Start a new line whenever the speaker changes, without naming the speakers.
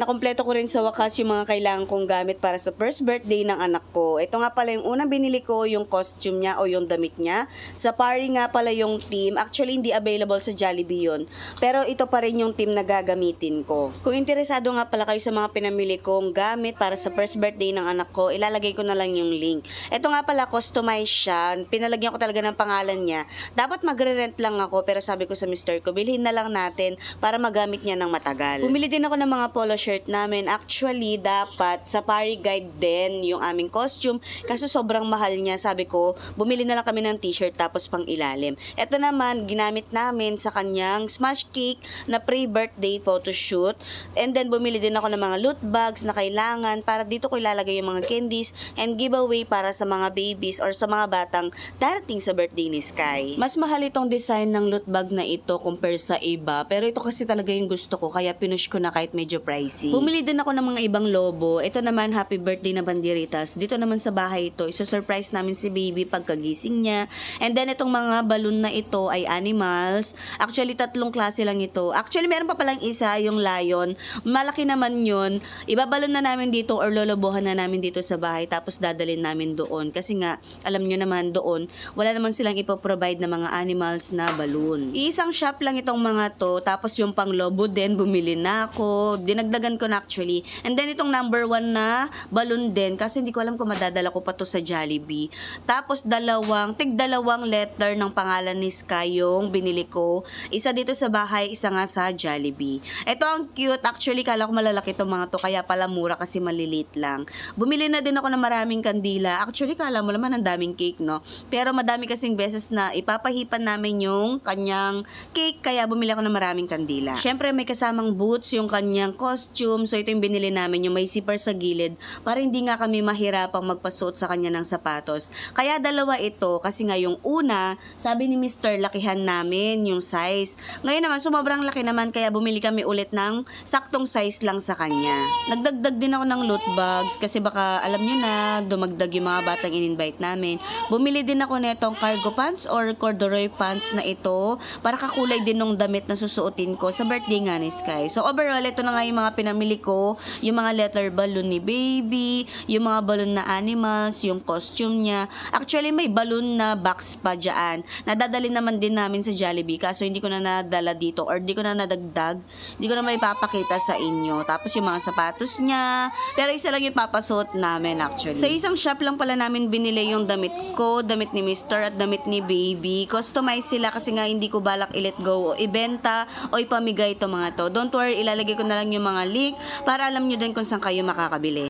Nakumpleto ko rin sa wakas yung mga kailangan kong gamit para sa first birthday ng anak ko. Ito nga pala yung unang binili ko, yung costume niya o yung damit niya. Sa Party nga pala yung team. Actually, hindi available sa Jollibee yun. Pero ito pa rin yung team na gagamitin ko. Kung interesado nga pala kayo sa mga pinamili kong gamit para sa first birthday ng anak ko, ilalagay ko na lang yung link. Ito nga pala, customize siya. Pinalagyan ko talaga ng pangalan niya. Dapat magre-rent lang ako, pero sabi ko sa mister ko, bilhin na lang natin para magamit niya ng matagal. Bumili din ako ng mga polo shirt namin. Actually, dapat sa Party Guide din yung aming costume. Kaso sobrang mahal niya. Sabi ko, bumili na lang kami ng t-shirt tapos pang ilalim. Ito naman, ginamit namin sa kanyang smash cake na pre-birthday photoshoot. And then, bumili din ako ng mga loot bags na kailangan para dito ko ilalagay yung mga candies and giveaway para sa mga babies or sa mga batang darating sa birthday ni Sky. Mas mahal itong design ng loot bag na ito compare sa iba. Pero ito kasi talaga yung gusto ko, kaya pinush ko na kahit medyo pricey. Bumili din ako ng mga ibang lobo. Ito naman, happy birthday na banderitas. Dito naman sa bahay ito, iso-surprise namin si baby pagkagising niya. And then, itong mga balloon na ito ay animals. Actually, 3 klase lang ito. Actually, meron pa palang isa, yung lion. Malaki naman yun. Ibabalon na namin dito or lolobohan na namin dito sa bahay tapos dadalhin namin doon. Kasi nga, alam nyo naman doon, wala naman silang ipoprovide na mga animals na balloon. Iisang shop lang itong mga to. Tapos yung pang lobo din, bumili na ako. Dinagdagan ko na actually. And then itong number 1 na balloon din. Kasi hindi ko alam kung madadala ko pa to sa Jollibee. Tapos tig-dalawang letter ng pangalan ni Sky yung binili ko. Isa dito sa bahay, isa nga sa Jollibee. Ito ang cute. Actually, kala ko malalaki itong mga to. Kaya pala mura kasi maliliit lang. Bumili na din ako ng maraming kandila. Actually, kala mo naman ang daming cake, no? Pero madami kasing beses na ipapahipan namin yung kanyang cake. Kaya bumili ako ng maraming kandila. Syempre, may kasamang boots yung kanyang costume. So, ito yung binili namin, yung may zipper sa gilid para hindi nga kami mahirapang magpasuot sa kanya ng sapatos. Kaya dalawa ito kasi nga yung una, sabi ni Mr. lakihan namin yung size. Ngayon naman, sumobrang laki naman kaya bumili kami ulit ng saktong size lang sa kanya. Nagdagdag din ako ng loot bags kasi baka alam nyo na, dumagdag yung mga batang in-invite namin. Bumili din ako netong cargo pants or corduroy pants na ito para kakulay din ng damit na susuotin ko sa birthday nga ni Sky. So overall, ito na nga yung mga pinamili ko, yung mga letter balloon ni baby, yung mga balloon na animals, yung costume niya. Actually, may balloon na box pa dyan. Nadadali naman din namin sa Jollibee kaso hindi ko na nadala dito or hindi ko na nadagdag. Hindi ko na may papakita sa inyo. Tapos yung mga sapatos niya. Pero isa lang yung papasuot namin actually. Sa isang shop lang pala namin binili yung damit ko, damit ni Mr. at damit ni baby. Customize sila kasi nga hindi ko balak i-let go o ibenta o ipamigay ito mga to. Don't worry, ilalagay ko na lang yung mga link para alam nyo din kung saan kayo makakabili.